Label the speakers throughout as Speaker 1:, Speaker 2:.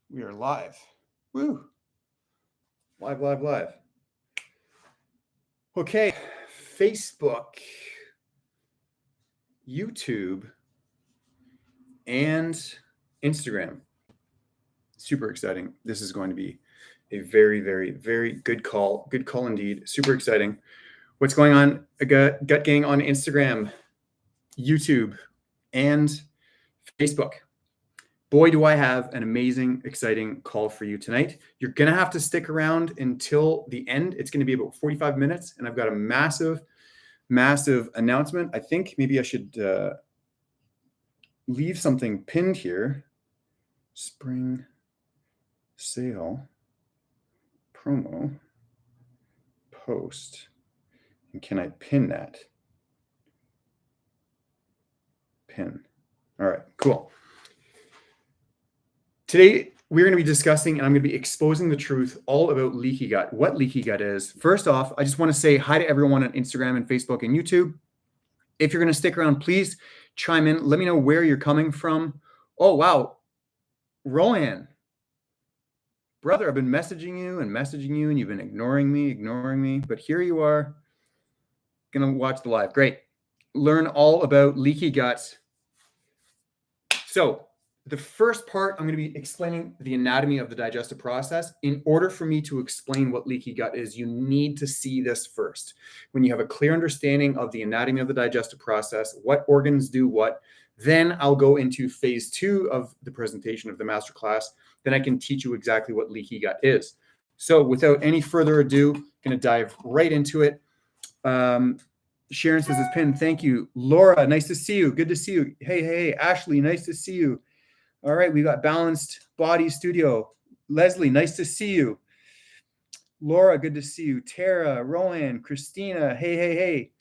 Speaker 1: We are live. Woo. Live, live, live. Okay. Facebook, YouTube, and Instagram. Super exciting. This is going to be a very, very, very good call. Good call indeed. Super exciting. What's going on, Gut Gang, on Instagram, YouTube, and Facebook? Boy, do I have an amazing, exciting call for you tonight. You're going to have to stick around until the end. It's going to be about 45 minutes, and I've got a massive, massive announcement. I think maybe I should leave something pinned here. Spring sale promo post. And can I pin that? Pin. All right, cool. Today, we're going to be discussing, and I'm going to be exposing the truth all about leaky gut, what leaky gut is. First off, I just want to say hi to everyone on Instagram and Facebook and YouTube. If you're going to stick around, please chime in. Let me know where you're coming from. Oh, wow. Rohan. Brother, I've been messaging you, and you've been ignoring me. But here you are, going to watch the live. Great. Learn all about leaky gut. So, the first part, I'm going to be explaining the anatomy of the digestive process. In order for me to explain what leaky gut is, you need to see this first. When you have a clear understanding of the anatomy of the digestive process, what organs do what, then I'll go into phase 2 of the presentation of the masterclass. Then I can teach you exactly what leaky gut is. So without any further ado, I'm going to dive right into it. Sharon says it's pinned. Thank you. Laura, nice to see you. Good to see you. Hey, Ashley, nice to see you. All right, we got Balanced Body Studio. Leslie, nice to see you. Laura, good to see you. Tara, Rowan, Christina, hey.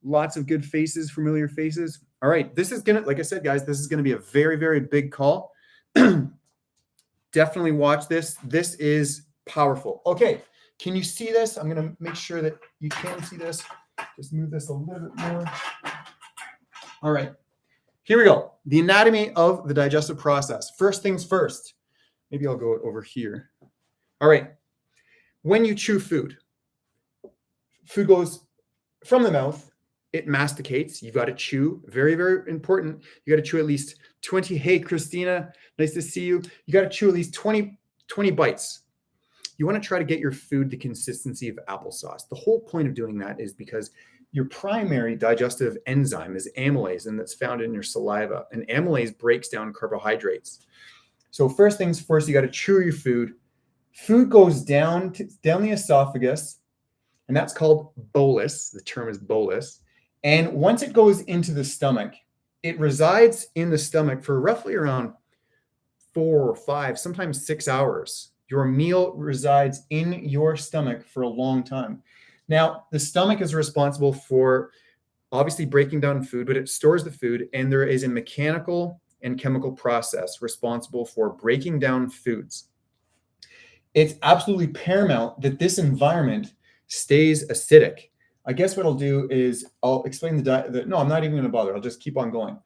Speaker 1: Lots of good faces, familiar faces. All right, this is going to, like I said, guys, this is going to be a very, very big call. Definitely watch this. This is powerful. Okay, can you see this? I'm going to make sure that you can see this. Just move this a little bit more. All right. Here we go. The anatomy of the digestive process. First things first. Maybe I'll go over here. All right. When you chew food goes from the mouth. It masticates. You've got to chew. Very, very important. You got to chew at least 20. Hey, Christina, nice to see you. You got to chew at least 20 bites. You want to try to get your food the consistency of applesauce. The whole point of doing that is because your primary digestive enzyme is amylase, and that's found in your saliva. And amylase breaks down carbohydrates. So first things first, you got to chew your food. Food goes down the esophagus, and that's called bolus. The term is bolus. And once it goes into the stomach, it resides in the stomach for roughly around 4 or 5, sometimes 6 hours. Your meal resides in your stomach for a long time. Now, the stomach is responsible for obviously breaking down food, but it stores the food, and there is a mechanical and chemical process responsible for breaking down foods. It's absolutely paramount that this environment stays acidic. I guess what I'll do is I'll explain no, I'm not even going to bother. I'll just keep on going.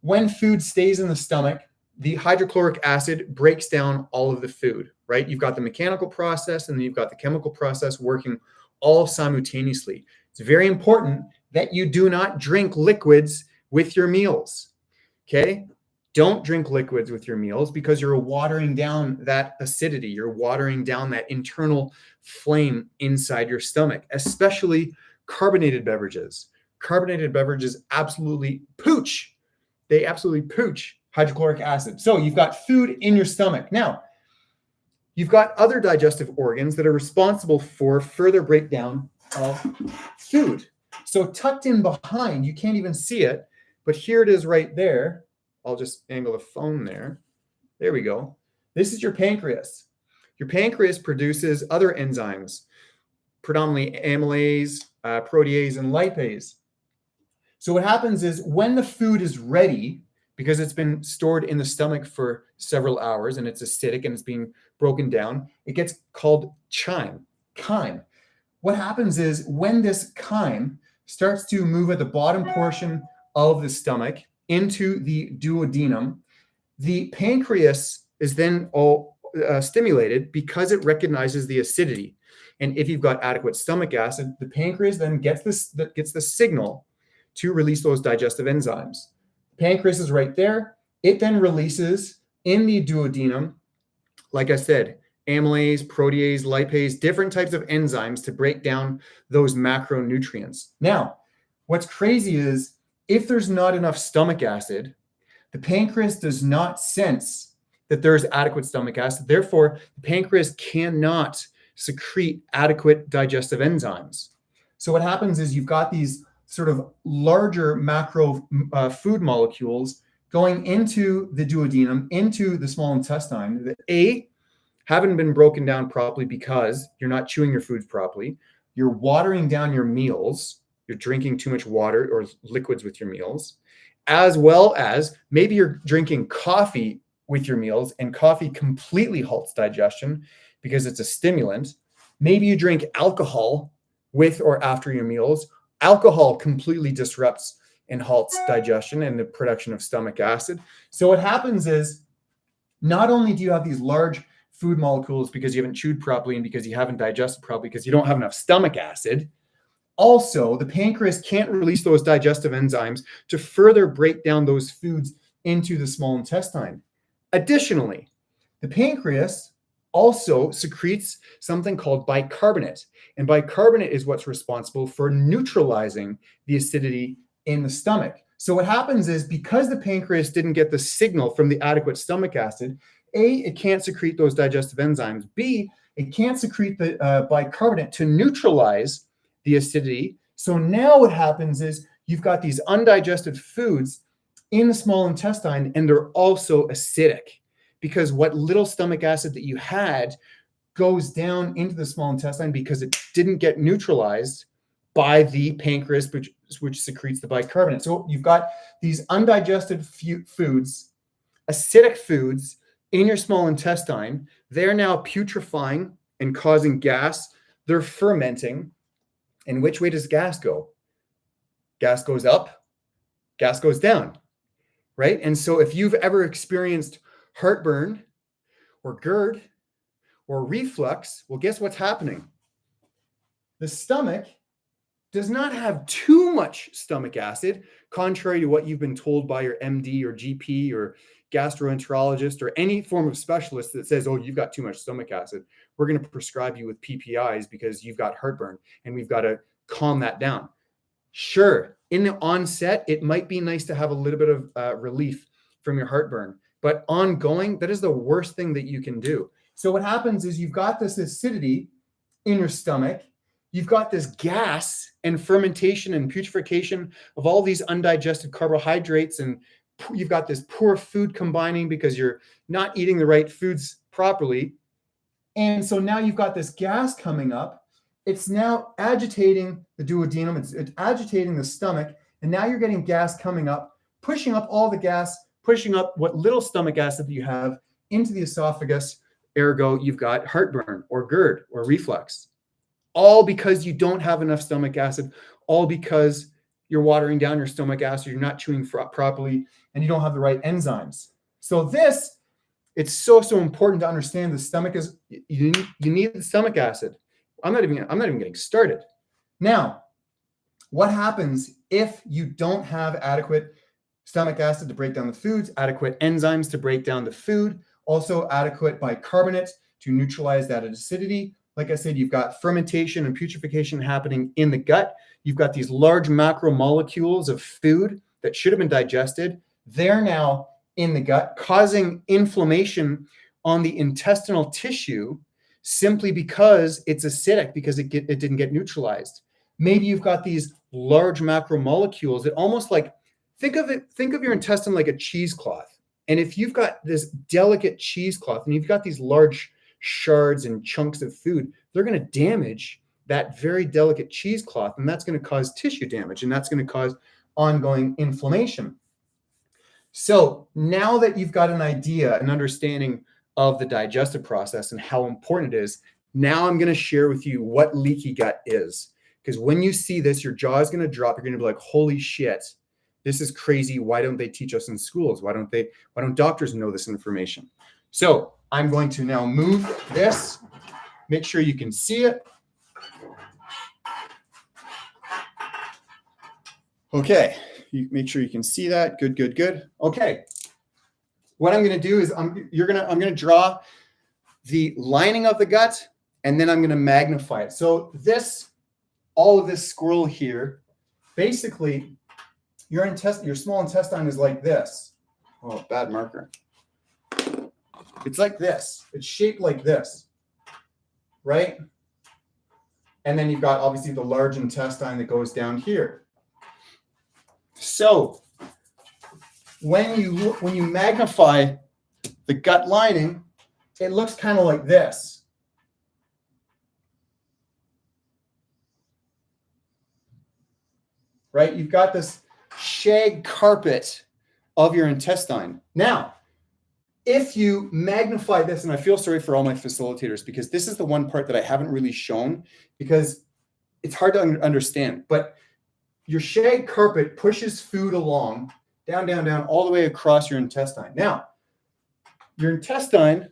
Speaker 1: When food stays in the stomach, the hydrochloric acid breaks down all of the food, right? You've got the mechanical process, and then you've got the chemical process working all simultaneously. It's very important that you do not drink liquids with your meals, okay? Don't drink liquids with your meals because you're watering down that acidity. You're watering down that internal flame inside your stomach, especially carbonated beverages. Carbonated beverages absolutely pooch. They absolutely pooch hydrochloric acid. So you've got food in your stomach. Now, you've got other digestive organs that are responsible for further breakdown of food. So tucked in behind, you can't even see it, but here it is right there. I'll just angle the phone there. There we go. This is your pancreas. Your pancreas produces other enzymes, predominantly amylase, protease, and lipase. So what happens is when the food is ready, because it's been stored in the stomach for several hours and it's acidic and it's being broken down, it gets called chyme. What happens is when this chyme starts to move at the bottom portion of the stomach into the duodenum, the pancreas is then all stimulated because it recognizes the acidity. And if you've got adequate stomach acid, the pancreas then gets the signal to release those digestive enzymes. Pancreas is right there. It then releases in the duodenum, like I said, amylase, protease, lipase, different types of enzymes to break down those macronutrients. Now, what's crazy is if there's not enough stomach acid, the pancreas does not sense that there is adequate stomach acid. Therefore, the pancreas cannot secrete adequate digestive enzymes. So what happens is you've got these sort of larger macro food molecules going into the duodenum, into the small intestine that haven't been broken down properly because you're not chewing your foods properly. You're watering down your meals. You're drinking too much water or liquids with your meals, as well as maybe you're drinking coffee with your meals, and coffee completely halts digestion because it's a stimulant. Maybe you drink alcohol with or after your meals. Alcohol completely disrupts and halts digestion and the production of stomach acid. So what happens is not only do you have these large food molecules because you haven't chewed properly and because you haven't digested properly because you don't have enough stomach acid, also the pancreas can't release those digestive enzymes to further break down those foods into the small intestine. Additionally, the pancreas also secretes something called bicarbonate. And bicarbonate is what's responsible for neutralizing the acidity in the stomach. So what happens is because the pancreas didn't get the signal from the adequate stomach acid, it can't secrete those digestive enzymes. B, it can't secrete the bicarbonate to neutralize the acidity. So now what happens is you've got these undigested foods in the small intestine, and they're also acidic because what little stomach acid that you had goes down into the small intestine because it didn't get neutralized by the pancreas, which secretes the bicarbonate. So you've got these undigested foods, acidic foods in your small intestine. They're now putrefying and causing gas. They're fermenting. And which way does gas go? Gas goes up, gas goes down, right? And so if you've ever experienced heartburn or GERD or reflux, well, guess what's happening? The stomach does not have too much stomach acid, contrary to what you've been told by your MD or GP or gastroenterologist or any form of specialist that says, oh, you've got too much stomach acid. We're going to prescribe you with PPIs because you've got heartburn and we've got to calm that down. Sure, in the onset, it might be nice to have a little bit of relief from your heartburn, but ongoing, that is the worst thing that you can do. So what happens is you've got this acidity in your stomach. You've got this gas and fermentation and putrefaction of all these undigested carbohydrates, and you've got this poor food combining because you're not eating the right foods properly. And so now you've got this gas coming up. It's now agitating the duodenum. It's agitating the stomach. And now you're getting gas coming up, pushing up all the gas, pushing up what little stomach acid that you have into the esophagus. Ergo, you've got heartburn or GERD or reflux. All because you don't have enough stomach acid, all because you're watering down your stomach acid, you're not chewing properly, and you don't have the right enzymes. So it's so important to understand the stomach is, you need the stomach acid. I'm not even getting started. Now, what happens if you don't have adequate stomach acid to break down the foods, adequate enzymes to break down the food, also adequate bicarbonate to neutralize that acidity? Like I said, you've got fermentation and putrefaction happening in the gut. You've got these large macromolecules of food that should have been digested. They're now in the gut, causing inflammation on the intestinal tissue simply because it's acidic, because it didn't get neutralized. Maybe you've got these large macromolecules that almost like, think of your intestine like a cheesecloth. And if you've got this delicate cheesecloth and you've got these large shards and chunks of food, they're going to damage that very delicate cheesecloth, and that's going to cause tissue damage, and that's going to cause ongoing inflammation. So now that you've got an idea, an understanding of the digestive process and how important it is, now I'm going to share with you what leaky gut is. Because when you see this, your jaw is going to drop. You're going to be like, holy shit, this is crazy. Why don't they teach us in schools? Why don't doctors know this information? So I'm going to now move this. Make sure you can see it. Okay, you make sure you can see that. Good, good, good. Okay. What I'm going to do is I'm going to draw the lining of the gut, and then I'm going to magnify it. So all of this scroll here, basically, your small intestine is like this. Oh, bad marker. It's like this. It's shaped like this, right? And then you've got obviously the large intestine that goes down here. So when you magnify the gut lining, it looks kind of like this. Right? You've got this shag carpet of your intestine. Now, if you magnify this, and I feel sorry for all my facilitators because this is the one part that I haven't really shown because it's hard to understand, but your shag carpet pushes food along, down, down, down, all the way across your intestine. Now, your intestine,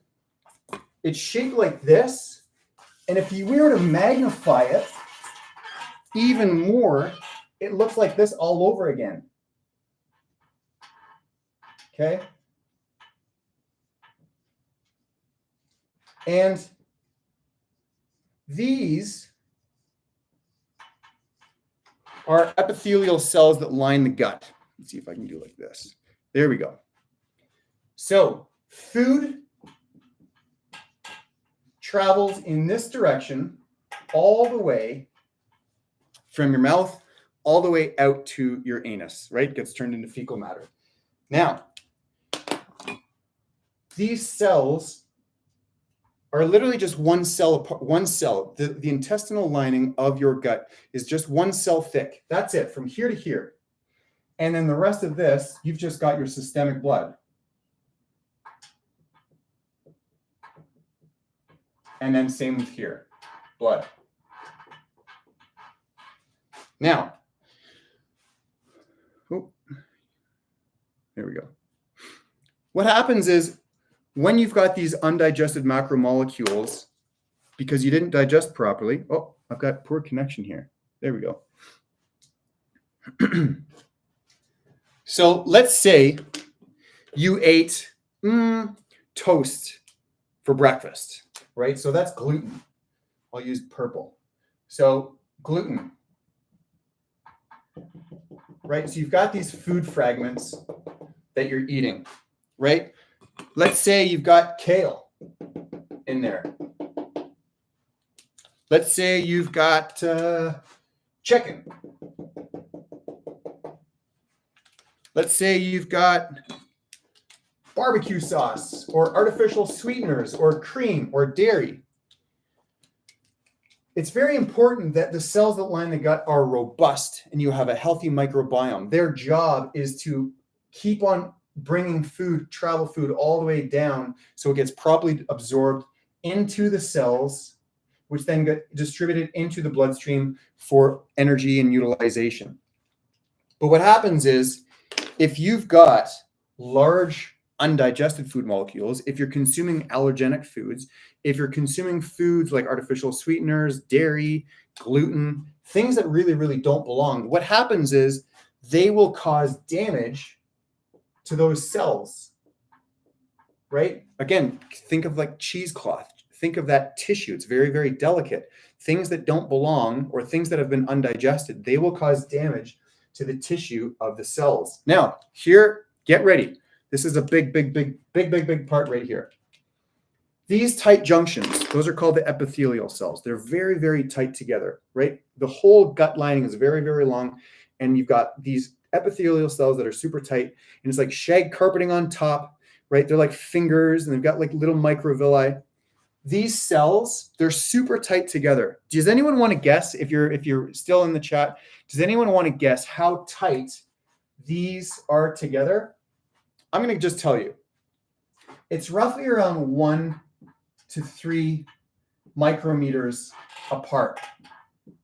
Speaker 1: it's shaped like this, and if you were to magnify it even more, it looks like this all over again. Okay? And these are epithelial cells that line the gut. Let's see if I can do like this. There we go. So food travels in this direction all the way from your mouth all the way out to your anus, right? Gets turned into fecal matter. Now, these cells are literally just one cell apart, one cell. The intestinal lining of your gut is just one cell thick. That's it, from here to here. And then the rest of this, you've just got your systemic blood. And then same with here, blood. Now, there we go. What happens is when you've got these undigested macromolecules, because you didn't digest properly, oh, I've got poor connection here. There we go. So let's say you ate toast for breakfast, right? So that's gluten. I'll use purple. So gluten, right? So you've got these food fragments that you're eating, right? Let's say you've got kale in there. Let's say you've got chicken. Let's say you've got barbecue sauce or artificial sweeteners or cream or dairy. It's very important that the cells that line the gut are robust and you have a healthy microbiome. Their job is to keep on bringing travel food all the way down so it gets properly absorbed into the cells, which then get distributed into the bloodstream for energy and utilization. But what happens is if you've got large undigested food molecules, if you're consuming allergenic foods, if you're consuming foods like artificial sweeteners, dairy, gluten, things that really, really don't belong, what happens is they will cause damage to those cells, right? Again, think of like cheesecloth. Think of that tissue. It's very, very delicate. Things that don't belong or things that have been undigested, they will cause damage to the tissue of the cells. Now, here, get ready. This is a big part right here. These tight junctions, those are called the epithelial cells. They're very, very tight together, right? The whole gut lining is very, very long, and you've got these epithelial cells that are super tight, and it's like shag carpeting on top, right? They're like fingers, and they've got like little microvilli. These cells, they're super tight together. Does anyone want to guess, if you're still in the chat, does anyone want to guess how tight these are together? I'm going to just tell you. It's roughly around 1 to 3 micrometers apart,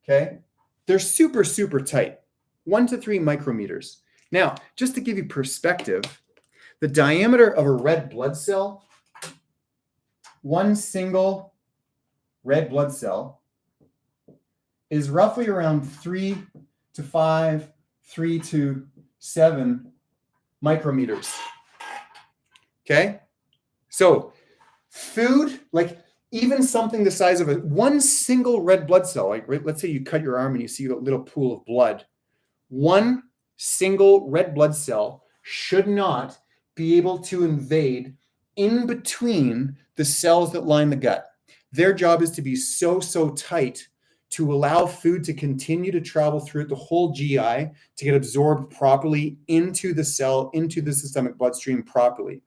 Speaker 1: okay? They're super, super tight, 1 to 3 micrometers. Now, just to give you perspective, the diameter of a red blood cell one single red blood cell is roughly around 3 to 5, 3 to 7 micrometers. Okay? So food, like even something the size of one single red blood cell, like let's say you cut your arm and you see a little pool of blood, one single red blood cell should not be able to invade in between the cells that line the gut. Their job is to be so tight to allow food to continue to travel through the whole GI to get absorbed properly into the cell, into the systemic bloodstream properly,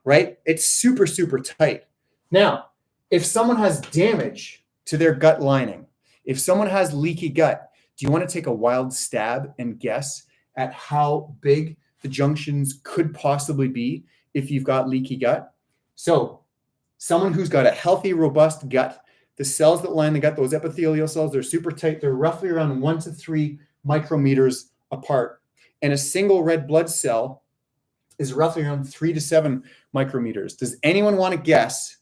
Speaker 1: right? It's super tight. Now, if someone has damage to their gut lining, if someone has leaky gut, do you want to take a wild stab and guess at how big the junctions could possibly be if you've got leaky gut? So someone who's got a healthy, robust gut, the cells that line the gut, those epithelial cells, they're super tight. They're roughly around 1 to 3 micrometers apart. And a single red blood cell is roughly around 3 to 7 micrometers. Does anyone want to guess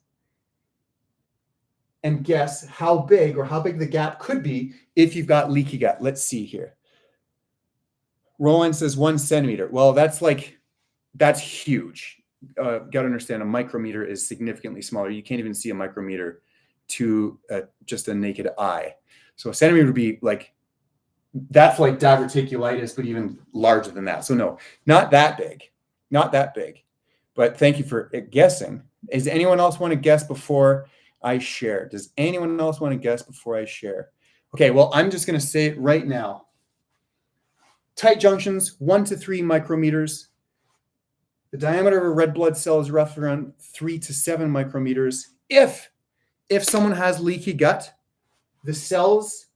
Speaker 1: how big the gap could be if you've got leaky gut? Let's see here. Roland says 1 centimeter. Well, that's huge. Got to understand, a micrometer is significantly smaller. You can't even see a micrometer to just a naked eye. So a centimeter would be that's like diverticulitis, but even larger than that. So no, not that big. But thank you for guessing. Does anyone else want to guess before I share? Okay, well, I'm just going to say it right now. Tight junctions, 1 to 3 micrometers. The diameter of a red blood cell is roughly around 3 to 7 micrometers. If someone has leaky gut, the cells,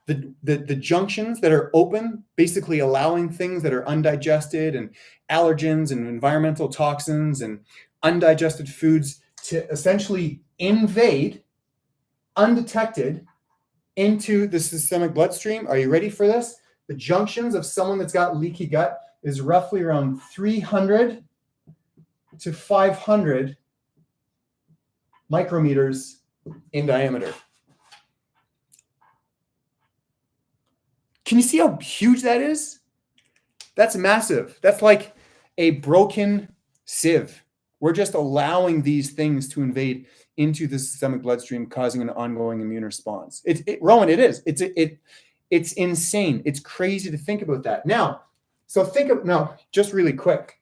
Speaker 1: the junctions that are open, basically allowing things that are undigested and allergens and environmental toxins and undigested foods to essentially invade undetected into the systemic bloodstream. Are you ready for this? The junctions of someone that's got leaky gut is roughly around 300 to 500 micrometers in diameter. Can you see how huge that is? That's massive. That's like a broken sieve. We're just allowing these things to invade into the systemic bloodstream, causing an ongoing immune response. Rowan, it is. It's insane. It's crazy to think about that. Now, just really quick.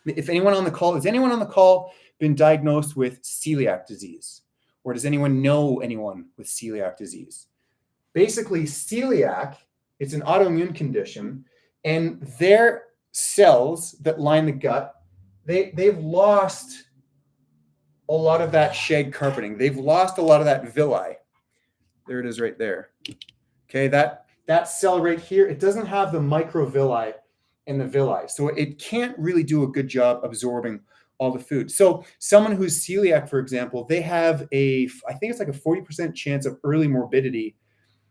Speaker 1: If anyone on the call, has anyone on the call been diagnosed with celiac disease? Or does anyone know anyone with celiac disease? Basically, celiac, it's an autoimmune condition, and their cells that line the gut, they've lost a lot of that shag carpeting. They've lost a lot of that villi. There it is right there. Okay, that cell right here, it doesn't have the microvilli and the villi. So it can't really do a good job absorbing all the food. So someone who's celiac, for example, they have I think it's like a 40% chance of early morbidity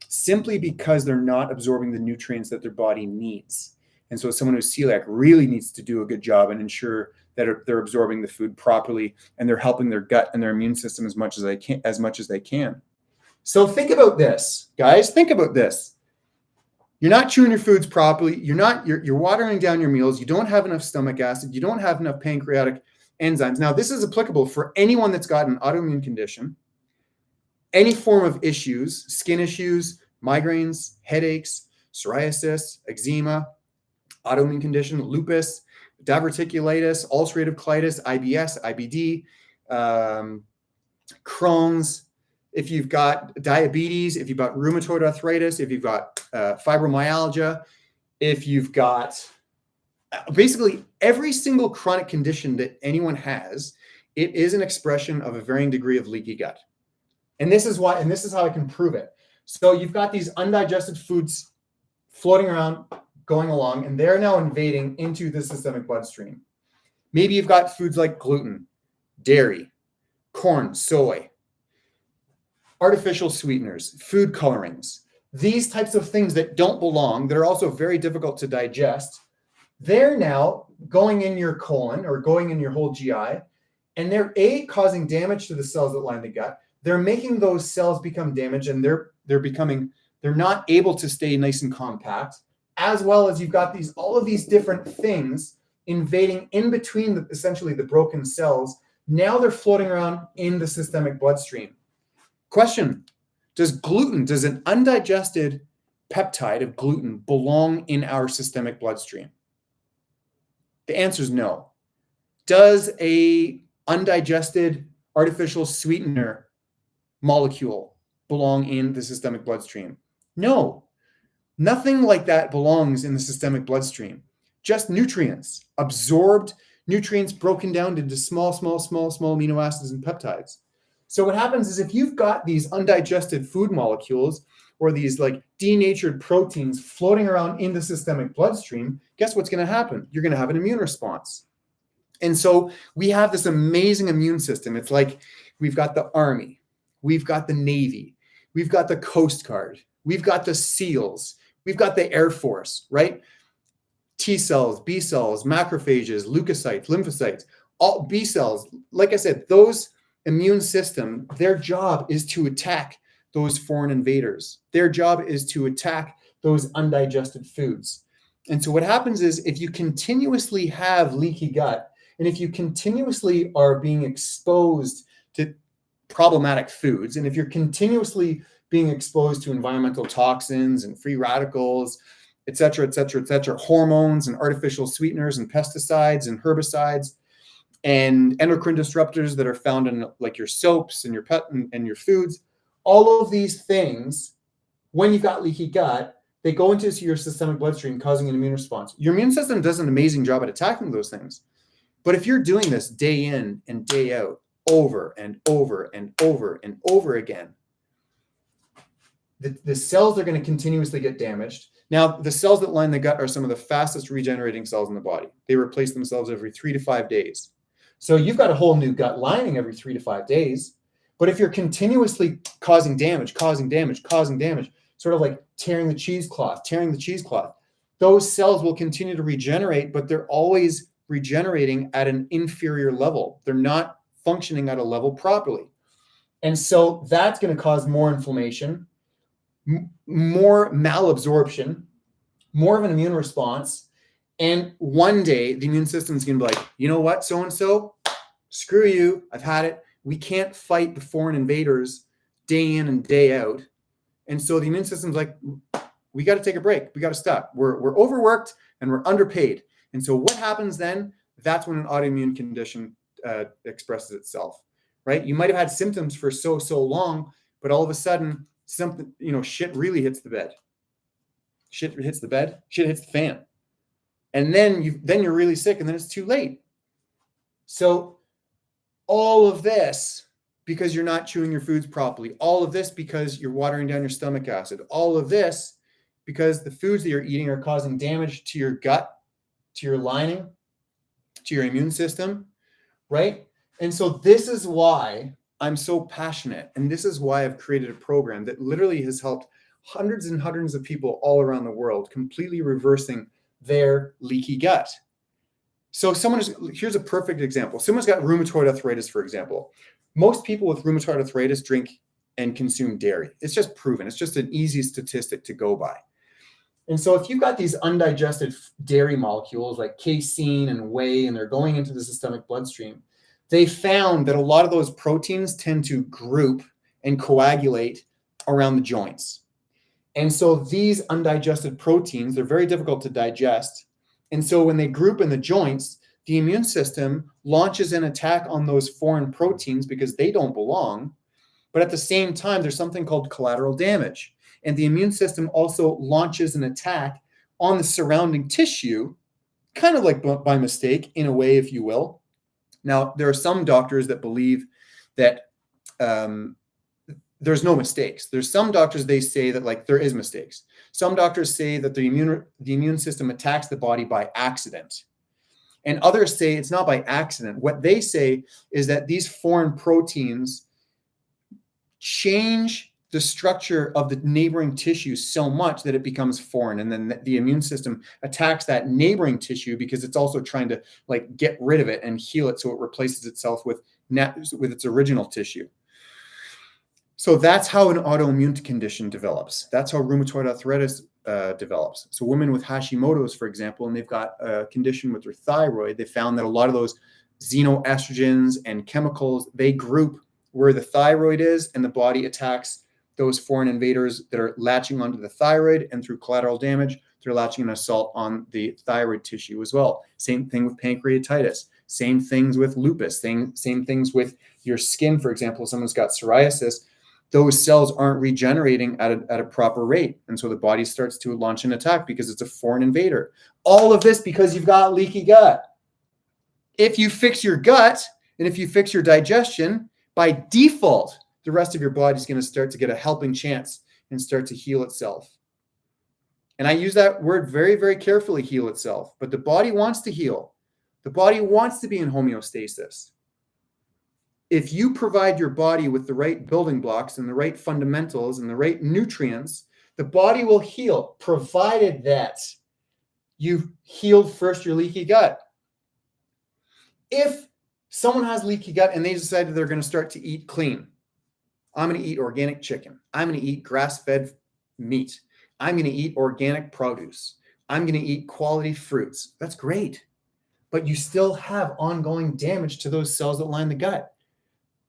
Speaker 1: simply because they're not absorbing the nutrients that their body needs. And so someone who's celiac really needs to do a good job and ensure that they're absorbing the food properly and they're helping their gut and their immune system as much as they can. So think about this, guys. Think about this. You're not chewing your foods properly. You're watering down your meals. You don't have enough stomach acid. You don't have enough pancreatic enzymes. Now, this is applicable for anyone that's got an autoimmune condition, any form of issues, skin issues, migraines, headaches, psoriasis, eczema, autoimmune condition, lupus, diverticulitis, ulcerative colitis, IBS, IBD, Crohn's. If you've got diabetes, if you've got rheumatoid arthritis, if you've got fibromyalgia, if you've got basically every single chronic condition that anyone has, it is an expression of a varying degree of leaky gut. And this is how I can prove it. So you've got these undigested foods floating around, going along, and they're now invading into the systemic bloodstream. Maybe you've got foods like gluten, dairy, corn, soy, artificial sweeteners, food colorings, these types of things that don't belong, that are also very difficult to digest, they're now going in your colon or going in your whole GI, And they're causing damage to the cells that line the gut. They're making those cells become damaged, and they're not able to stay nice and compact, as well as you've got all of these different things invading in between essentially the broken cells. Now they're floating around in the systemic bloodstream. Question: does an undigested peptide of gluten belong in our systemic bloodstream? The answer is no. Does a undigested artificial sweetener molecule belong in the systemic bloodstream? No. Nothing like that belongs in the systemic bloodstream. Just nutrients, absorbed nutrients broken down into small amino acids and peptides. So what happens is if you've got these undigested food molecules or these like denatured proteins floating around in the systemic bloodstream, guess what's going to happen? You're going to have an immune response. And so we have this amazing immune system. It's like we've got the Army, we've got the Navy, we've got the Coast Guard, we've got the SEALs, we've got the Air Force, right? T cells, B cells, macrophages, leukocytes, lymphocytes, all B cells. Like I said, those immune system, their job is to attack those foreign invaders. Their job is to attack those undigested foods. And so what happens is if you continuously have leaky gut, and if you continuously are being exposed to problematic foods, and if you're continuously being exposed to environmental toxins and free radicals, et cetera, hormones and artificial sweeteners and pesticides and herbicides and endocrine disruptors that are found in like your soaps and your pet and your foods, all of these things, when you've got leaky gut, they go into your systemic bloodstream, causing an immune response. Your immune system does an amazing job at attacking those things. But if you're doing this day in and day out, over and over and over and over again, the cells are going to continuously get damaged. Now, the cells that line the gut are some of the fastest regenerating cells in the body. They replace themselves every 3 to 5 days. So you've got a whole new gut lining every 3 to 5 days. But if you're continuously causing damage, sort of like tearing the cheesecloth, those cells will continue to regenerate, but they're always regenerating at an inferior level. They're not functioning at a level properly. And so that's going to cause more inflammation, more malabsorption, more of an immune response. And one day the immune system is going to be like, you know what, so-and-so, screw you. I've had it. We can't fight the foreign invaders day in and day out. And so the immune system's like, we got to take a break. We got to stop. We're overworked and we're underpaid. And so what happens then? That's when an autoimmune condition expresses itself, right? You might have had symptoms for so long, but all of a sudden something, shit really hits the bed. Shit hits the fan. And then you're really sick, and then it's too late. So all of this because you're not chewing your foods properly. All of this because you're watering down your stomach acid. All of this because the foods that you're eating are causing damage to your gut, to your lining, to your immune system, right? And so this is why I'm so passionate. And this is why I've created a program that literally has helped hundreds and hundreds of people all around the world, completely reversing their leaky gut. So here's a perfect example. Someone's got rheumatoid arthritis, for example. Most people with rheumatoid arthritis drink and consume dairy. It's just proven. It's just an easy statistic to go by. And so if you've got these undigested dairy molecules like casein and whey, and they're going into the systemic bloodstream, they found that a lot of those proteins tend to group and coagulate around the joints. And so these undigested proteins, they're very difficult to digest. And so when they group in the joints, the immune system launches an attack on those foreign proteins because they don't belong. But at the same time, there's something called collateral damage. And the immune system also launches an attack on the surrounding tissue, kind of like by mistake, in a way, if you will. Now, there are some doctors that believe that there's no mistakes. There's some doctors, they say that like there is mistakes. Some doctors say that the immune system attacks the body by accident. And others say it's not by accident. What they say is that these foreign proteins change the structure of the neighboring tissue so much that it becomes foreign, and then the immune system attacks that neighboring tissue because it's also trying to like get rid of it and heal it so it replaces itself with its original tissue. So that's how an autoimmune condition develops. That's how rheumatoid arthritis develops. So women with Hashimoto's, for example, and they've got a condition with their thyroid, they found that a lot of those xenoestrogens and chemicals, they group where the thyroid is, and the body attacks those foreign invaders that are latching onto the thyroid, and through collateral damage, they're latching an assault on the thyroid tissue as well. Same thing with pancreatitis, same things with lupus, same things with your skin. For example, if someone's got psoriasis, those cells aren't regenerating at a proper rate. And so the body starts to launch an attack because it's a foreign invader. All of this because you've got leaky gut. If you fix your gut, and if you fix your digestion, by default, the rest of your body is going to start to get a helping chance and start to heal itself. And I use that word very, very carefully, heal itself. But the body wants to heal. The body wants to be in homeostasis. If you provide your body with the right building blocks and the right fundamentals and the right nutrients, the body will heal, provided that you've healed first your leaky gut. If someone has leaky gut and they decided they're going to start to eat clean, I'm going to eat organic chicken. I'm going to eat grass-fed meat. I'm going to eat organic produce. I'm going to eat quality fruits. That's great. But you still have ongoing damage to those cells that line the gut.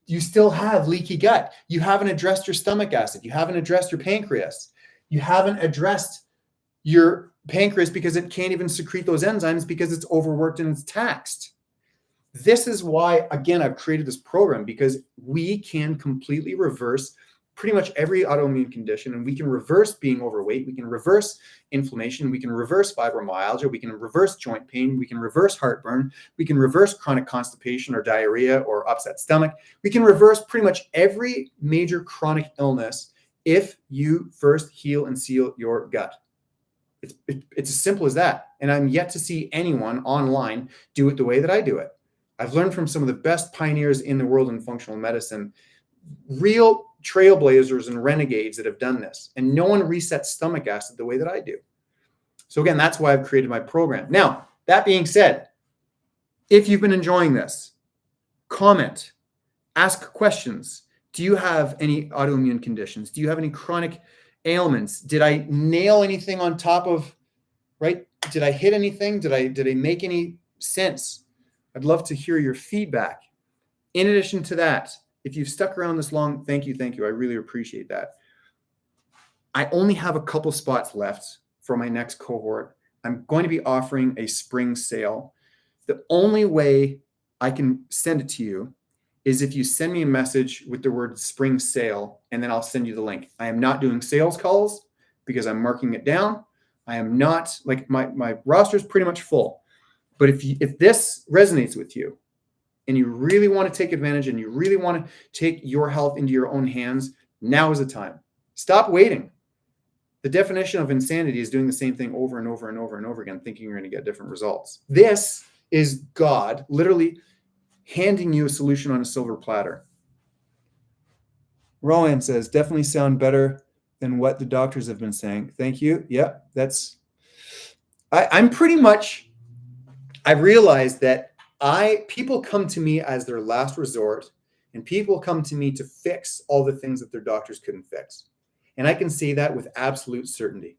Speaker 1: You still have leaky gut. You haven't addressed your stomach acid. You haven't addressed your pancreas. You haven't addressed your pancreas because it can't even secrete those enzymes because it's overworked and it's taxed. This is why, again, I've created this program, because we can completely reverse pretty much every autoimmune condition, and we can reverse being overweight. We can reverse inflammation. We can reverse fibromyalgia. We can reverse joint pain. We can reverse heartburn. We can reverse chronic constipation or diarrhea or upset stomach. We can reverse pretty much every major chronic illness if you first heal and seal your gut. It's as simple as that. And I'm yet to see anyone online do it the way that I do it. I've learned from some of the best pioneers in the world in functional medicine, real trailblazers and renegades that have done this. And no one resets stomach acid the way that I do. So again, that's why I've created my program. Now, that being said, if you've been enjoying this, comment, ask questions. Do you have any autoimmune conditions? Do you have any chronic ailments? Did I nail anything on top of, right? Did I hit anything? Did I make any sense? I'd love to hear your feedback. In addition to that, if you've stuck around this long, thank you. I really appreciate that. I only have a couple spots left for my next cohort. I'm going to be offering a spring sale. The only way I can send it to you is if you send me a message with the word spring sale, and then I'll send you the link. I am not doing sales calls because I'm marking it down. I am not, like, my roster is pretty much full. But if this resonates with you and you really want to take advantage and you really want to take your health into your own hands, now is the time. Stop waiting. The definition of insanity is doing the same thing over and over and over and over again, thinking you're going to get different results. This is God literally handing you a solution on a silver platter. Rowan says, definitely sound better than what the doctors have been saying. Thank you. Yeah, I'm pretty much... I've realized that people come to me as their last resort, and people come to me to fix all the things that their doctors couldn't fix. And I can say that with absolute certainty.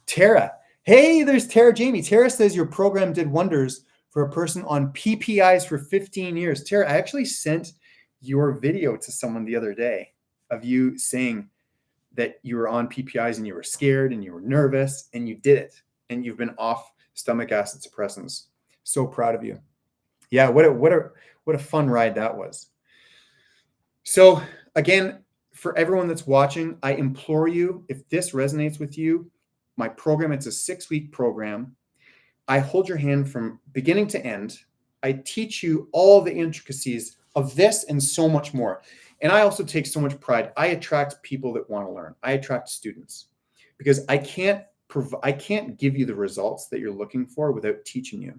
Speaker 1: Tara, hey, there's Tara Jamie. Tara says your program did wonders for a person on PPIs for 15 years. Tara, I actually sent your video to someone the other day of you saying that you were on PPIs and you were scared and you were nervous, and you did it. And you've been off stomach acid suppressants. So proud of you. Yeah, what a fun ride that was. So again, for everyone that's watching, I implore you, if this resonates with you, my program, it's a 6-week program. I hold your hand from beginning to end. I teach you all the intricacies of this and so much more. And I also take so much pride. I attract people that want to learn. I attract students because I can't give you the results that you're looking for without teaching you.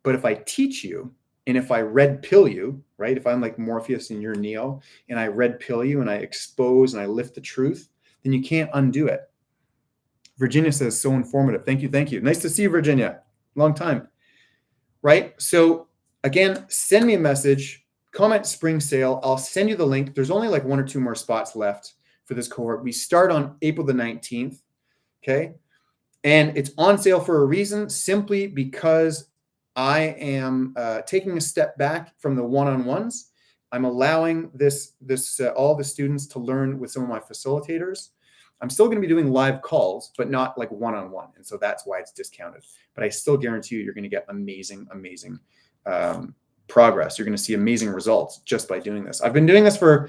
Speaker 1: But if I teach you, And if I red pill you, right, if I'm like Morpheus and you're Neo, and I red pill you and I expose and I lift the truth, then you can't undo it. Virginia says, so informative. Thank you. Thank you. Nice to see you, Virginia. Long time. Right? So again, send me a message, comment spring sale. I'll send you the link. There's only like 1 or 2 more spots left for this cohort. We start on April the 19th. Okay. And it's on sale for a reason, simply because I am taking a step back from the one-on-ones. I'm allowing all the students to learn with some of my facilitators. I'm still going to be doing live calls, but not like one-on-one. And so that's why it's discounted. But I still guarantee you're going to get amazing, amazing progress. You're going to see amazing results just by doing this. I've been doing this for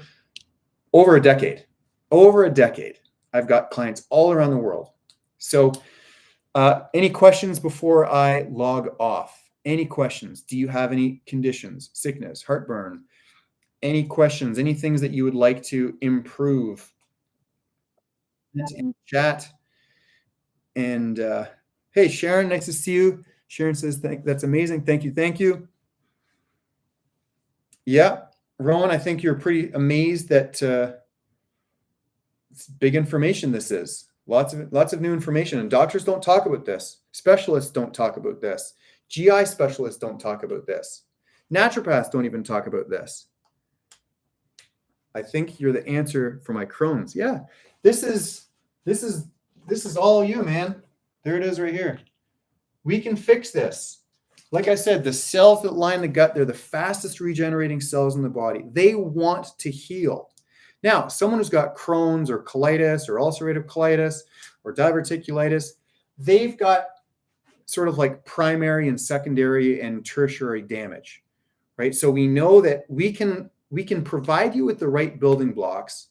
Speaker 1: over a decade. Over a decade. I've got clients all around the world. So any questions before I log off? Any questions? Do you have any conditions, sickness, heartburn? Any questions? Any things that you would like to improve? In chat. And hey, Sharon, nice to see you. Sharon says, that's amazing. Thank you. Thank you. Yeah, Rowan, I think you're pretty amazed that it's big information this is. Lots of new information, and doctors don't talk about this. Specialists don't talk about this. GI specialists don't talk about this. Naturopaths don't even talk about this. I think you're the answer for my Crohn's. Yeah, this is all you, man. There it is right here. We can fix this. Like I said, the cells that line the gut, they're the fastest regenerating cells in the body. They want to heal. Now, someone who's got Crohn's or colitis or ulcerative colitis or diverticulitis, they've got sort of like primary and secondary and tertiary damage, right? So we know that we can provide you with the right building blocks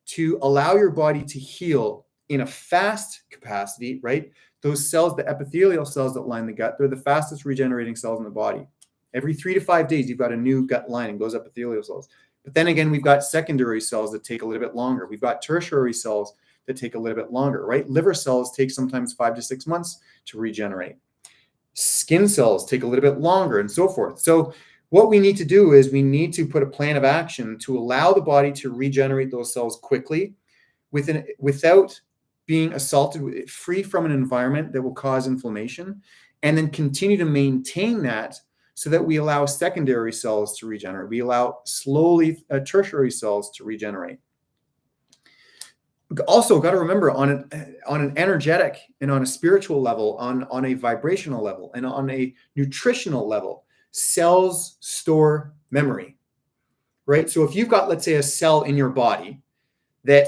Speaker 1: to allow your body to heal in a fast capacity, right? Those cells, the epithelial cells that line the gut, they're the fastest regenerating cells in the body. Every 3 to 5 days, you've got a new gut lining, those epithelial cells. But then again, we've got secondary cells that take a little bit longer. We've got tertiary cells that take a little bit longer, right? Liver cells take sometimes 5 to 6 months to regenerate. Skin cells take a little bit longer, and so forth. So what we need to do is we need to put a plan of action to allow the body to regenerate those cells quickly without being assaulted, free from an environment that will cause inflammation, and then continue to maintain that so that we allow secondary cells to regenerate. We allow slowly tertiary cells to regenerate. Also, got to remember on an energetic and on a spiritual level, on a vibrational level, and on a nutritional level, cells store memory, right? So if you've got, let's say, a cell in your body that,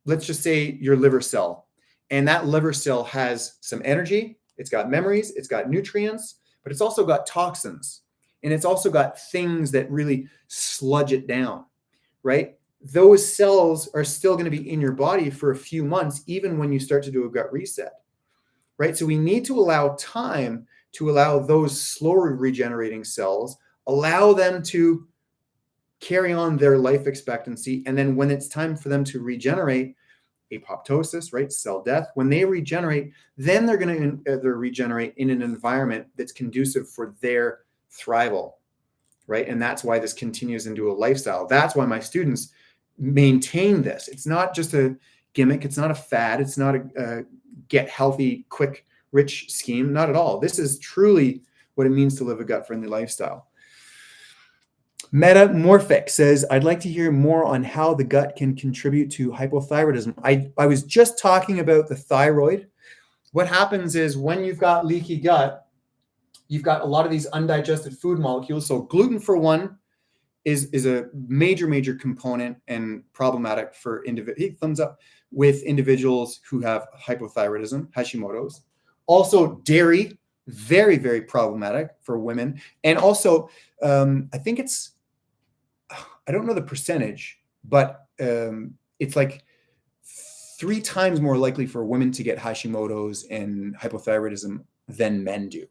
Speaker 1: let's just say your liver cell, and that liver cell has some energy, it's got memories, it's got nutrients, but it's also got toxins, and it's also got things that really sludge it down, right? Those cells are still going to be in your body for a few months, even when you start to do a gut reset, right? So we need to allow time to allow those slower regenerating cells, allow them to carry on their life expectancy. And then when it's time for them to regenerate, apoptosis, right? Cell death. When they regenerate, then they're going to regenerate in an environment that's conducive for their thrival, right? And that's why this continues into a lifestyle. That's why my students maintain this. It's not just a gimmick. It's not a fad. It's not a get healthy, quick, rich scheme. Not at all. This is truly what it means to live a gut-friendly lifestyle. Metamorphic says, I'd like to hear more on how the gut can contribute to hypothyroidism. I was just talking about the thyroid. What happens is when you've got leaky gut, you've got a lot of these undigested food molecules. So gluten, for one, is a major component and problematic for thumbs up, with individuals who have hypothyroidism, Hashimoto's. Also dairy, very problematic for women. And also, I think I don't know the percentage, but it's like 3 times more likely for women to get Hashimoto's and hypothyroidism than men do.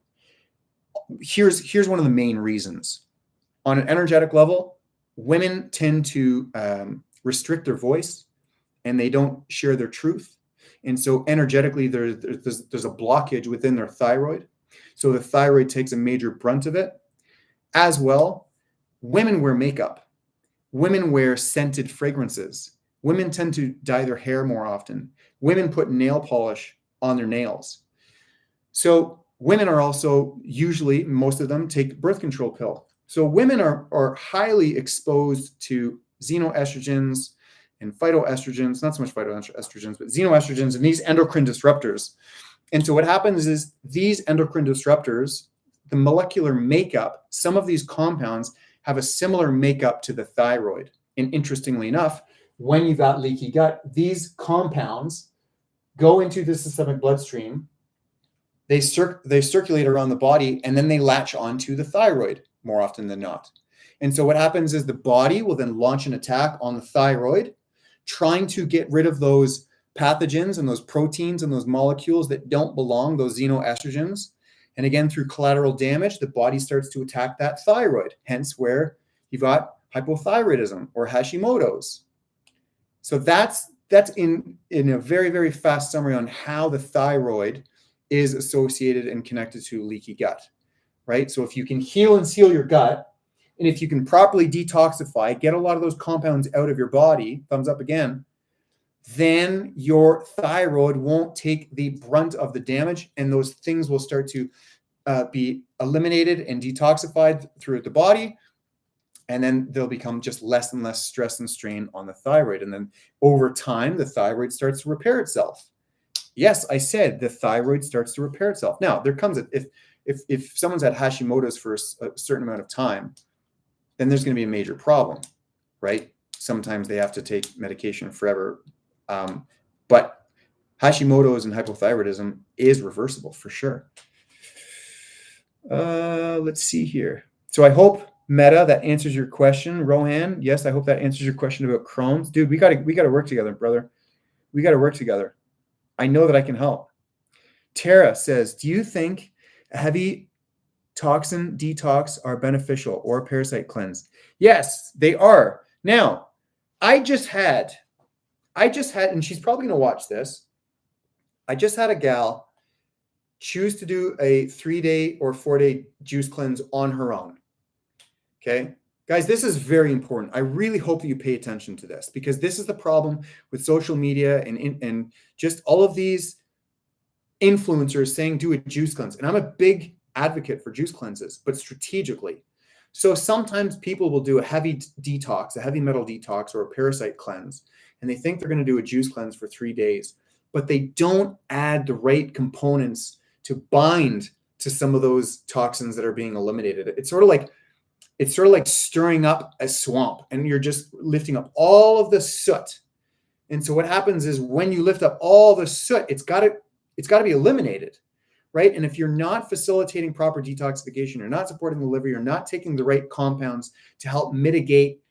Speaker 1: Here's one of the main reasons. On an energetic level, women tend to restrict their voice, and they don't share their truth. And so energetically, there's a blockage within their thyroid. So the thyroid takes a major brunt of it. As well, women wear makeup. Women wear scented fragrances. Women tend to dye their hair more often. Women put nail polish on their nails. So women are also usually, most of them take birth control pill. So women are highly exposed to xenoestrogens and phytoestrogens, not so much phytoestrogens, but xenoestrogens and these endocrine disruptors. And so what happens is these endocrine disruptors, the molecular makeup, some of these compounds have a similar makeup to the thyroid. And interestingly enough, when you've got leaky gut, these compounds go into the systemic bloodstream, they circulate around the body, and then they latch onto the thyroid more often than not. And so what happens is the body will then launch an attack on the thyroid, trying to get rid of those pathogens and those proteins and those molecules that don't belong, those xenoestrogens. And again, through collateral damage, the body starts to attack that thyroid, hence where you've got hypothyroidism or Hashimoto's. So that's in a very, very fast summary on how the thyroid is associated and connected to leaky gut, right? So if you can heal and seal your gut, and if you can properly detoxify, get a lot of those compounds out of your body, thumbs up again, then your thyroid won't take the brunt of the damage, and those things will start to be eliminated and detoxified throughout the body. And then they'll become just less and less stress and strain on the thyroid. And then over time, the thyroid starts to repair itself. Yes, I said the thyroid starts to repair itself. Now, there comes if someone's had Hashimoto's for a certain amount of time, then there's going to be a major problem, right? Sometimes they have to take medication forever. But Hashimoto's and hypothyroidism is reversible for sure. Let's see here. So I hope, Meta, that answers your question. Rohan, yes, I hope that answers your question about Crohn's. Dude, we gotta work together, brother. We gotta work together. I know that I can help. Tara says, do you think a heavy toxin detox are beneficial or a parasite cleanse? Yes, they are. Now, I just had, and she's probably going to watch this. I just had a gal choose to do a 3-day or 4-day juice cleanse on her own. Okay, guys, this is very important. I really hope that you pay attention to this, because this is the problem with social media and just all of these influencers saying do a juice cleanse. And I'm a big advocate for juice cleanses, but strategically. So sometimes people will do a heavy detox, a heavy metal detox, or a parasite cleanse, and they think they're going to do a juice cleanse for 3 days, but they don't add the right components to bind to some of those toxins that are being eliminated. It's sort of like stirring up a swamp, and you're just lifting up all of the soot. And so what happens is when you lift up all the soot, it's got to be eliminated, right? And if you're not facilitating proper detoxification, you're not supporting the liver, you're not taking the right compounds to help mitigate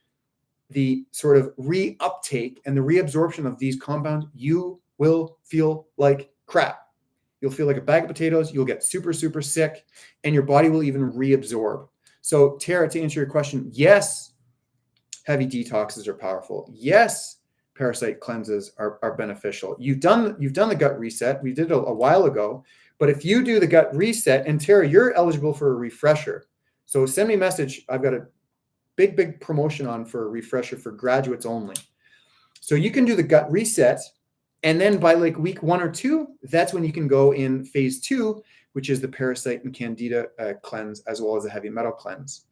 Speaker 1: the sort of reuptake and the reabsorption of these compounds, you will feel like crap. You'll feel like a bag of potatoes. You'll get super, super sick, and your body will even reabsorb. So Tara, to answer your question, yes, heavy detoxes are powerful. Yes, parasite cleanses are beneficial. You've done the gut reset. We did it a while ago, but if you do the gut reset, and Tara, you're eligible for a refresher. So send me a message. I've got a big promotion on for a refresher for graduates only. So you can do the gut reset, and then by like week 1 or 2, that's when you can go in phase 2, which is the parasite and candida cleanse, as well as a heavy metal cleanse.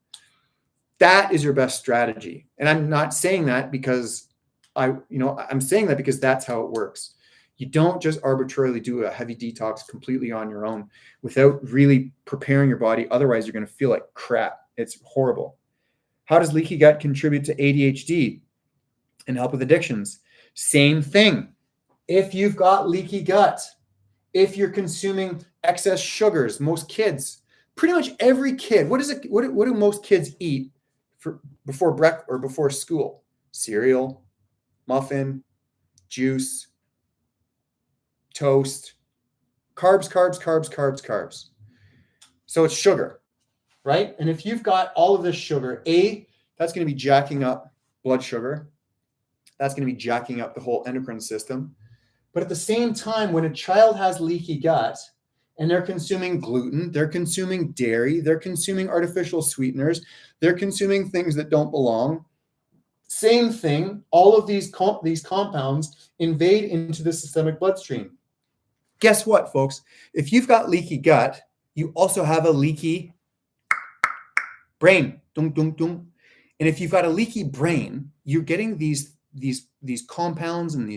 Speaker 1: That is your best strategy. And I'm not saying that because I'm saying that because that's how it works. You don't just arbitrarily do a heavy detox completely on your own without really preparing your body. Otherwise, you're going to feel like crap. It's horrible. How does leaky gut contribute to ADHD and help with addictions? Same thing. If you've got leaky gut, if you're consuming excess sugars, most kids, pretty much every kid, what do most kids eat before breakfast or before school? Cereal, muffin, juice, toast, carbs. So it's sugar, right? And if you've got all of this sugar, that's going to be jacking up blood sugar. That's going to be jacking up the whole endocrine system. But at the same time, when a child has leaky gut, and they're consuming gluten, they're consuming dairy, they're consuming artificial sweeteners, they're consuming things that don't belong. Same thing, all of these compounds invade into the systemic bloodstream. Guess what, folks? If you've got leaky gut, you also have a leaky brain. Dung, dung, dung. And if you've got a leaky brain, you're getting these compounds and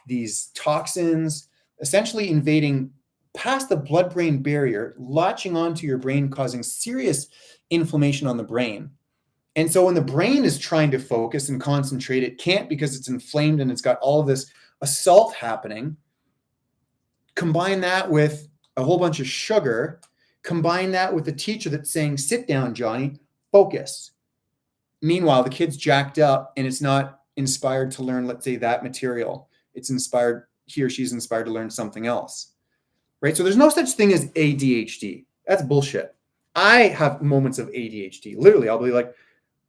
Speaker 1: these toxins essentially invading past the blood-brain barrier, latching onto your brain, causing serious inflammation on the brain. And so when the brain is trying to focus and concentrate, it can't because it's inflamed and it's got all of this assault happening. Combine that with a whole bunch of sugar. Combine that with the teacher that's saying, sit down, Johnny, focus. Meanwhile, the kid's jacked up and it's not inspired to learn, let's say, that material. It's inspired, he or she's inspired to learn something else, right? So there's no such thing as ADHD. That's bullshit. I have moments of ADHD. Literally, I'll be like,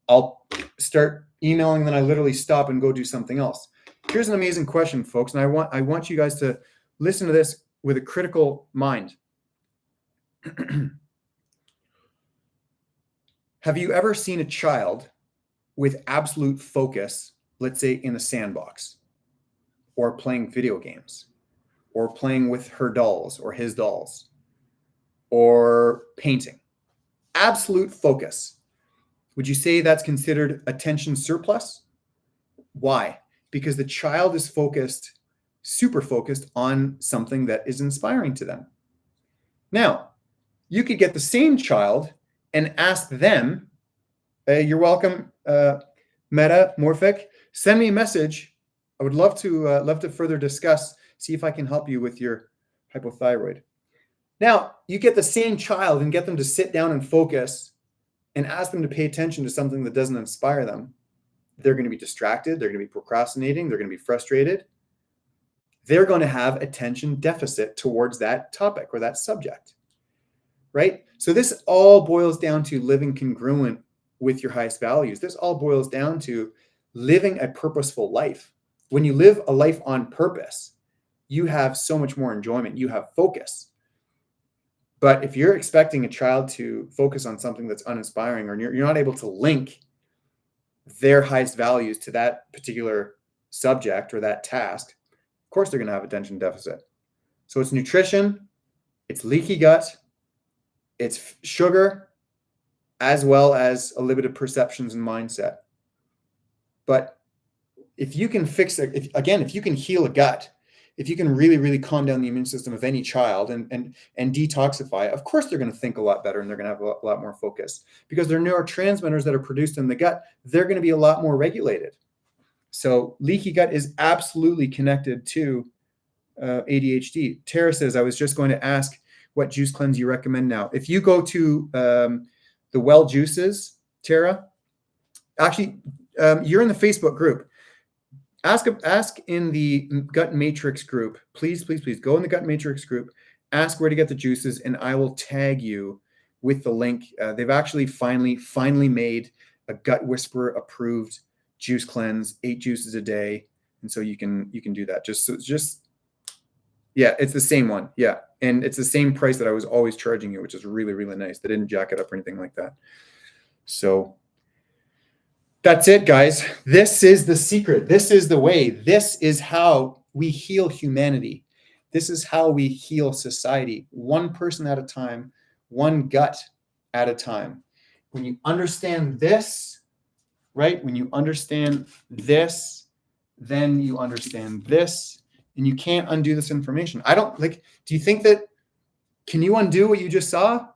Speaker 1: I'll start emailing, then I literally stop and go do something else. Here's an amazing question, folks, and I want you guys to listen to this with a critical mind. Have you ever seen a child with absolute focus, let's say in a sandbox, or playing video games, or playing with her dolls or his dolls, or painting? Absolute focus. Would you say that's considered attention surplus? Why? Because the child is focused, super focused on something that is inspiring to them. Now, you could get the same child and ask them, you're welcome, Metamorphic, send me a message. I would love to further discuss, see if I can help you with your hypothyroid. Now, you get the same child and get them to sit down and focus and ask them to pay attention to something that doesn't inspire them. They're going to be distracted. They're going to be procrastinating. They're going to be frustrated. They're going to have attention deficit towards that topic or that subject, right? So this all boils down to living congruent with your highest values. This all boils down to living a purposeful life. When you live a life on purpose, you have so much more enjoyment. You have focus. But if you're expecting a child to focus on something that's uninspiring, or you're not able to link their highest values to that particular subject or that task, of course they're going to have attention deficit. So it's nutrition, it's leaky gut, it's sugar, as well as a limited perceptions and mindset. But if you can fix it, if you can heal a gut, if you can really, really calm down the immune system of any child and detoxify, of course they're going to think a lot better and they're going to have a lot more focus, because their neurotransmitters that are produced in the gut, they're going to be a lot more regulated. So leaky gut is absolutely connected to ADHD. Tara says, I was just going to ask what juice cleanse you recommend now. If you go to the Well Juices, Tara, actually, you're in the Facebook group. Ask in the Gut Matrix group. Please go in the Gut Matrix group. Ask where to get the juices, and I will tag you with the link. They've actually finally made a Gut Whisperer approved juice cleanse, 8 juices a day, and so you can do that. Yeah, it's the same one. Yeah, and it's the same price that I was always charging you, which is really, really nice. They didn't jack it up or anything like that. So that's it, guys. This is the secret. This is the way. This is how we heal humanity. This is how we heal society, one person at a time, one gut at a time. When you understand this, right? When you understand this, then you understand this, and you can't undo this information. Do you think that, can you undo what you just saw?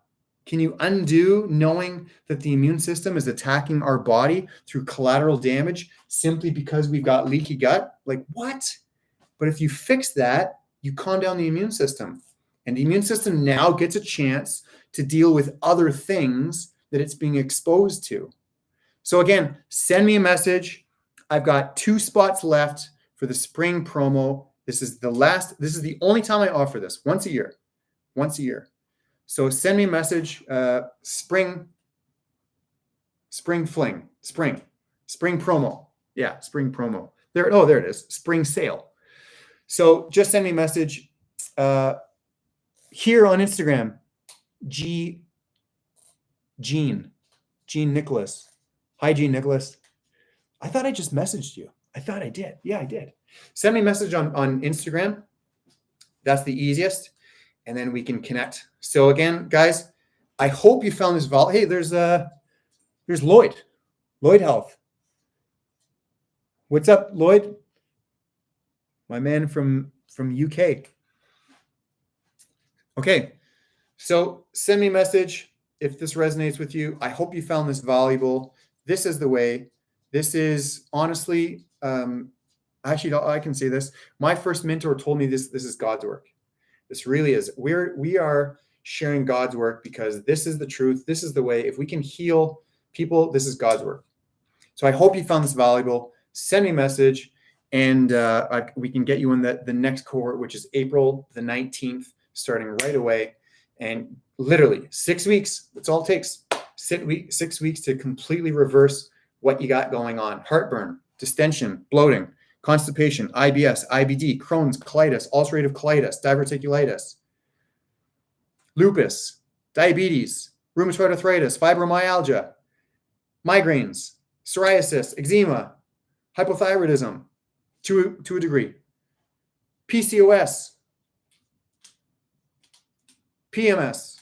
Speaker 1: Can you undo knowing that the immune system is attacking our body through collateral damage simply because we've got leaky gut? Like, what? But if you fix that, you calm down the immune system. And the immune system now gets a chance to deal with other things that it's being exposed to. So again, send me a message. I've got 2 spots left for the spring promo. This is the only time I offer this, once a year. So send me a message, spring promo. Yeah, spring promo. There it is, spring sale. So just send me a message. here on Instagram, Gene Nicholas. Hi, Gene Nicholas. I thought I just messaged you. I thought I did. Yeah, I did. Send me a message on Instagram. That's the easiest. And then we can connect. So again, guys, I hope you found this valuable. Hey, there's Lloyd Health. What's up, Lloyd? My man from UK. Okay, so send me a message if this resonates with you. I hope you found this valuable. This is the way. This is honestly, actually, I can say this. My first mentor told me this is God's work. This really is. We are sharing God's work because this is the truth. This is the way. If we can heal people, this is God's work. So I hope you found this valuable. Send me a message, and we can get you in the next cohort, which is April the 19th, starting right away. And literally 6 weeks. That's all it takes. 6 weeks to completely reverse what you got going on. Heartburn, distension, bloating, constipation, IBS, IBD, Crohn's, colitis, ulcerative colitis, diverticulitis, lupus, diabetes, rheumatoid arthritis, fibromyalgia, migraines, psoriasis, eczema, hypothyroidism to a degree, PCOS, PMS.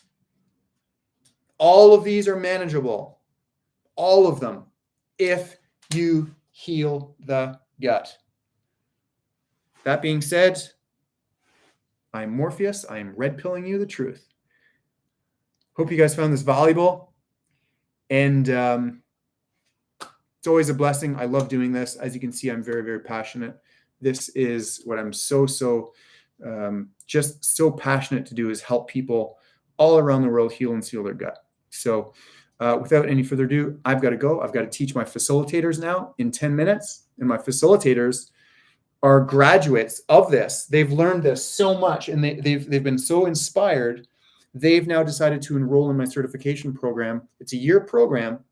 Speaker 1: All of these are manageable. All of them, if you heal the gut. That being said, I'm Morpheus. I am red pilling you the truth. Hope you guys found this valuable. And it's always a blessing. I love doing this. As you can see, I'm very, very passionate. This is what I'm just so passionate to do, is help people all around the world heal and seal their gut. So without any further ado, I've got to go. I've got to teach my facilitators now in 10 minutes. And my facilitators are graduates of this. They've learned this so much, and they've been so inspired. They've now decided to enroll in my certification program. It's a year program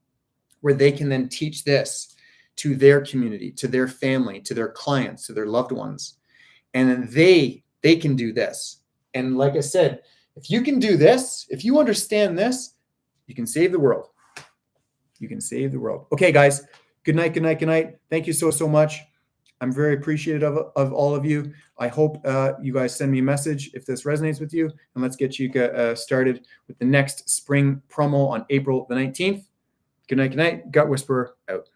Speaker 1: where they can then teach this to their community, to their family, to their clients, to their loved ones. And then they can do this. And like I said, if you can do this, if you understand this, you can save the world. You can save the world. Okay, guys. Good night, good night, good night. Thank you so much. I'm very appreciative of all of you. I hope you guys send me a message if this resonates with you. And let's get you started with the next spring promo on April the 19th. Good night, good night. Gut Whisperer out.